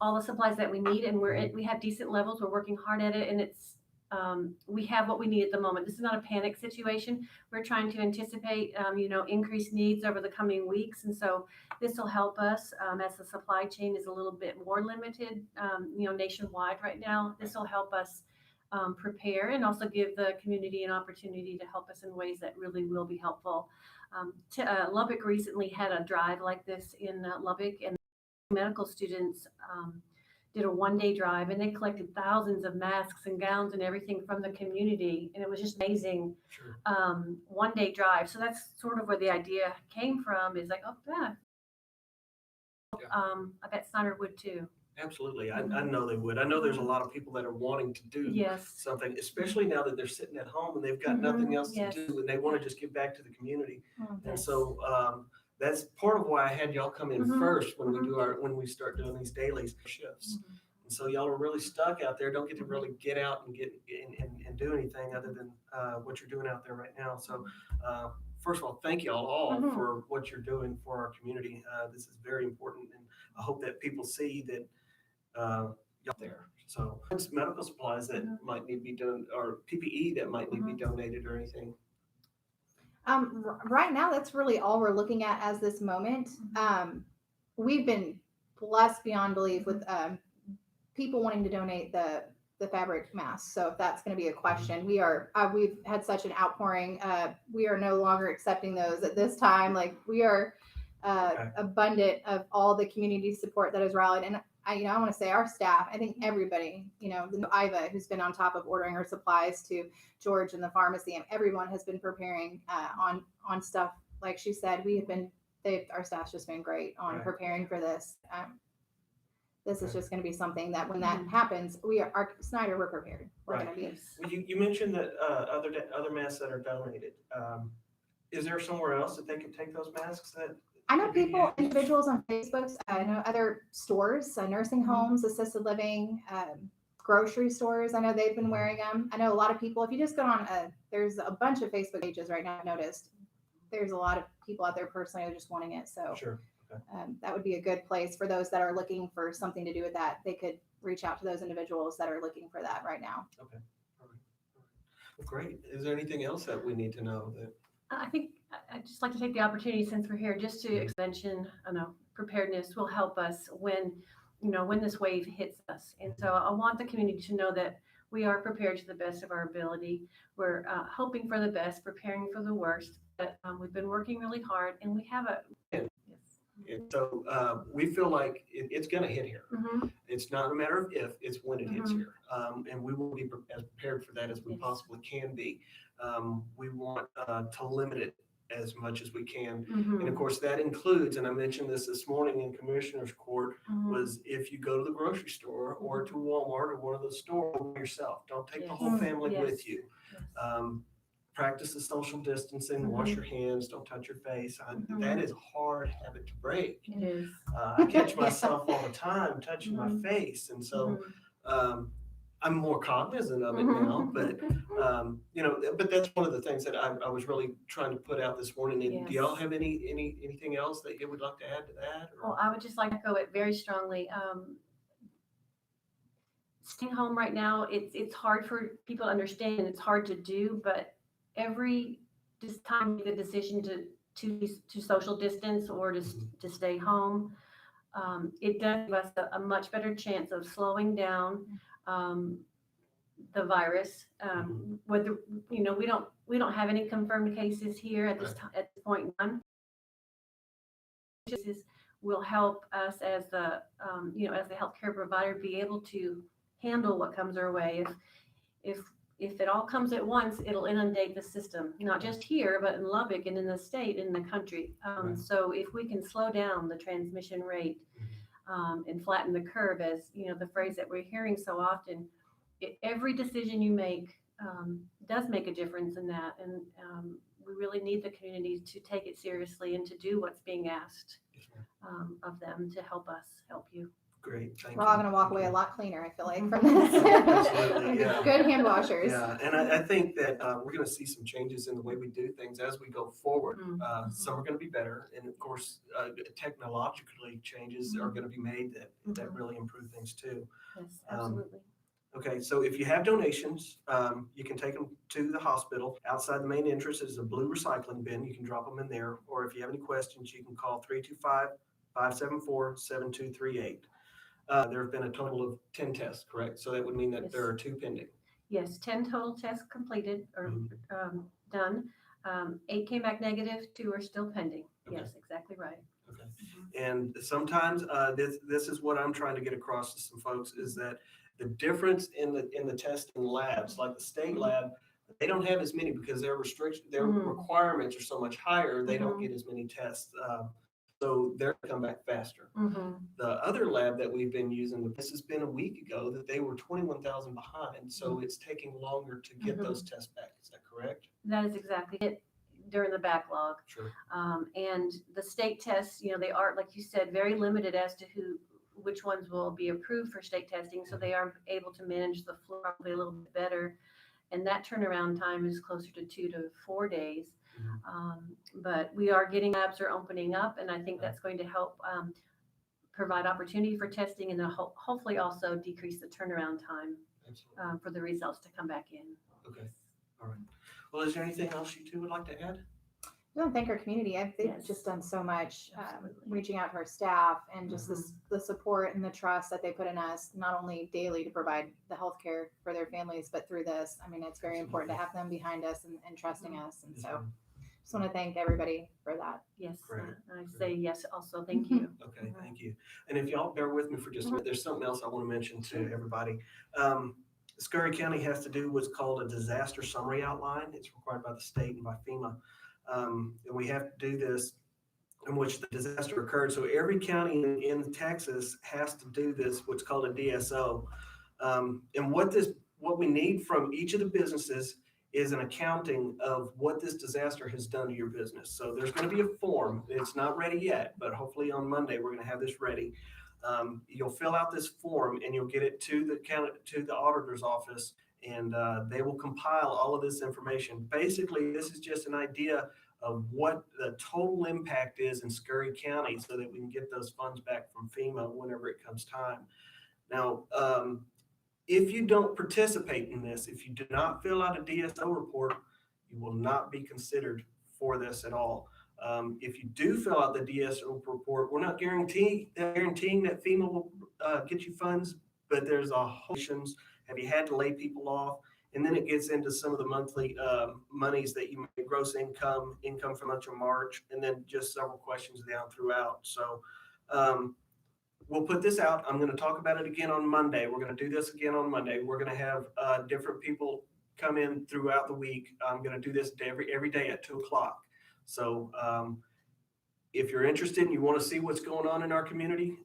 all the supplies that we need, and we have decent levels. We're working hard at it, and we have what we need at the moment. This is not a panic situation. We're trying to anticipate, increased needs over the coming weeks, and so this will help us as the supply chain is a little bit more limited, nationwide right now. This will help us prepare and also give the community an opportunity to help us in ways that really will be helpful. Lubbock recently had a drive like this in Lubbock, and medical students did a 1 day drive, and they collected thousands of masks and gowns and everything from the community, and it was just amazing. Sure. 1 day drive. So that's sort of where the idea came from. Is like, oh yeah, Yeah. I bet Snyder would too. Absolutely. I know they would. I know there's a lot of people that are wanting to do Yes. something, especially now that they're sitting at home and they've got Mhm. nothing else to Yes. do and they want to just give back to the community. And Yes. so that's part of why I had y'all come in Mhm. first when we start doing these daily shifts. Mhm. And so y'all are really stuck out there, don't get to really get out and and do anything other than what you're doing out there right now. So first of all, thank you all Mhm. for what you're doing for our community. This is very important, and I hope that people see that y'all there. So it's medical supplies that might need to be done, or PPE that might need to be donated or anything. Right now, that's really all we're looking at as this moment. We've been blessed beyond belief with people wanting to donate the fabric masks. So if that's going to be a question, we've had such an outpouring. We are no longer accepting those at this time. Like we are Okay. abundant of all the community support that has rallied. And I want to say our staff, I think everybody, Iva, who's been on top of ordering her supplies, to George and the pharmacy, and everyone has been preparing on stuff. Like she said, our staff's just been great on Right. preparing for this. This is Okay. just going to be something that when that happens, Snyder, we're prepared. We're Right. going to be. Well, you mentioned that other masks that are donated. Is there somewhere else that they could take those masks? That I know could be used? individuals on Facebook. I know other stores, nursing homes, assisted living, grocery stores. I know they've been wearing them. I know a lot of people. If you just go on, there's a bunch of Facebook pages right now. I've noticed there's a lot of people out there personally who are just wanting it. So Sure. Okay. that would be a good place for those that are looking for something to do with that. They could reach out to those individuals that are looking for that right now. Okay. All right. Well, great. Is there anything else that we need to know? That I think I'd just like to take the opportunity, since we're here, just to mention, preparedness will help us when this wave hits us. And so I want the community to know that we are prepared to the best of our ability. We're hoping for the best, preparing for the worst. But we've been working really hard, and we have a. And Yes. so we feel like it's going to hit here. Mm-hmm. It's not a matter of if, it's when it hits Mhm. here. And we will be as prepared for that as we Yes. possibly can be. We want to limit it as much as we can. Mm-hmm. And of course, that includes, and I mentioned this morning in Commissioner's Court, was if you go to the grocery store or to Walmart or one of those stores yourself, don't take the Yes. whole family Yes. with you. Yes. Practice the social distancing, wash your hands, don't touch your face. That is a hard habit to break. It is. I catch myself all the time touching my face. And so I'm more cognizant of it now, but but that's one of the things that I was really trying to put out this morning. And Yes. do y'all have anything else that you would like to add to that? Or? Well, I would just like to echo it very strongly. Staying home right now, it's hard for people to understand, and it's hard to do, but every time you make the decision to social distance or to stay home, it does give us a much better chance of slowing down the virus. Whether we don't have any confirmed cases here at this at this point in time. Cases will help us as the as the healthcare provider be able to handle what comes our way. If it all comes at once, it'll inundate the system, not just here, but in Lubbock and in the state and in the country. So if we can slow down the transmission rate and flatten the curve, as the phrase that we're hearing so often, every decision you make does make a difference in that. And we really need the community to take it seriously and to do what's being asked of them to help us help you. Great, thank you. We're all going to walk Thank away you. a lot cleaner, I feel like, from this. Absolutely, yeah. Good hand washers. Yeah, and I think that we're going to see some changes in the way we do things as we go forward. Some are going to be better, and of course, technologically changes are going to be made that really improve things too. Yes, absolutely. Okay, so if you have donations, you can take them to the hospital. Outside the main entrance is a blue recycling bin. You can drop them in there, or if you have any questions, you can call 325-574-7238. There have been a total of 10 tests, correct? So that would mean that Yes. there are 2 pending. Yes, 10 total tests completed or done. 8 came back negative, 2 are still pending. Okay. Yes, exactly right. Okay. And sometimes this is what I'm trying to get across to some folks is that the difference in the testing labs, like the state lab, they don't have as many because their requirements are so much higher. They don't get as many tests. So they're going to come back faster. The other lab that we've been using, this has been a week ago, that they were 21,000 behind. So it's taking longer to get those tests back. Is that correct? That is exactly it during the backlog. Sure. And the state tests, they are, like you said, very limited as to which ones will be approved for state testing. So they are able to manage the flow probably a little bit better. And that turnaround time is closer to 2 to 4 days. But we are getting labs are opening up, and I think that's going to help provide opportunity for testing and hopefully also decrease the turnaround time for the results to come back in. Okay. All right. Well, is there anything else you two would like to add? I want to thank our community. They've Yes. just done so much, Absolutely. reaching out to our staff and just the support and the trust that they put in us, not only daily to provide the healthcare for their families, but through this. I mean, it's very important to have them behind us and trusting us. And so just want to thank everybody for that. Yes, Great. I say yes also. Thank you. Okay, thank you. And if y'all bear with me for just a minute, there's something else I want to mention to everybody. Scurry County has to do what's called a disaster summary outline. It's required by the state and by FEMA. And we have to do this in which the disaster occurred. So every county in Texas has to do this, what's called a DSO. And what we need from each of the businesses is an accounting of what this disaster has done to your business. So there's going to be a form. It's not ready yet, but hopefully on Monday we're going to have this ready. You'll fill out this form and you'll get it to the auditor's office, and they will compile all of this information. Basically, this is just an idea of what the total impact is in Scurry County so that we can get those funds back from FEMA whenever it comes time. Now, if you don't participate in this, if you do not fill out a DSO report, you will not be considered for this at all. If you do fill out the DSO report, we're not guaranteeing that FEMA will get you funds, but there's a whole have you had to lay people off? And then it gets into some of the monthly monies that you make, gross income for the month of March, and then just several questions down throughout. So we'll put this out. I'm going to talk about it again on Monday. We're going to do this again on Monday. We're going to have different people come in throughout the week. I'm going to do this every day at 2:00. So if you're interested and you want to see what's going on in our community,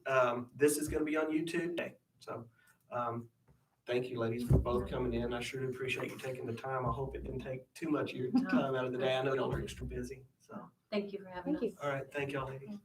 this is going to be on YouTube today. So thank you, ladies, for both coming in. I sure do appreciate you taking the time. I hope it didn't take too much of your time out of the day. I know y'all are extra busy. So Thank you for having us. Thank you. all right, thank y'all, ladies.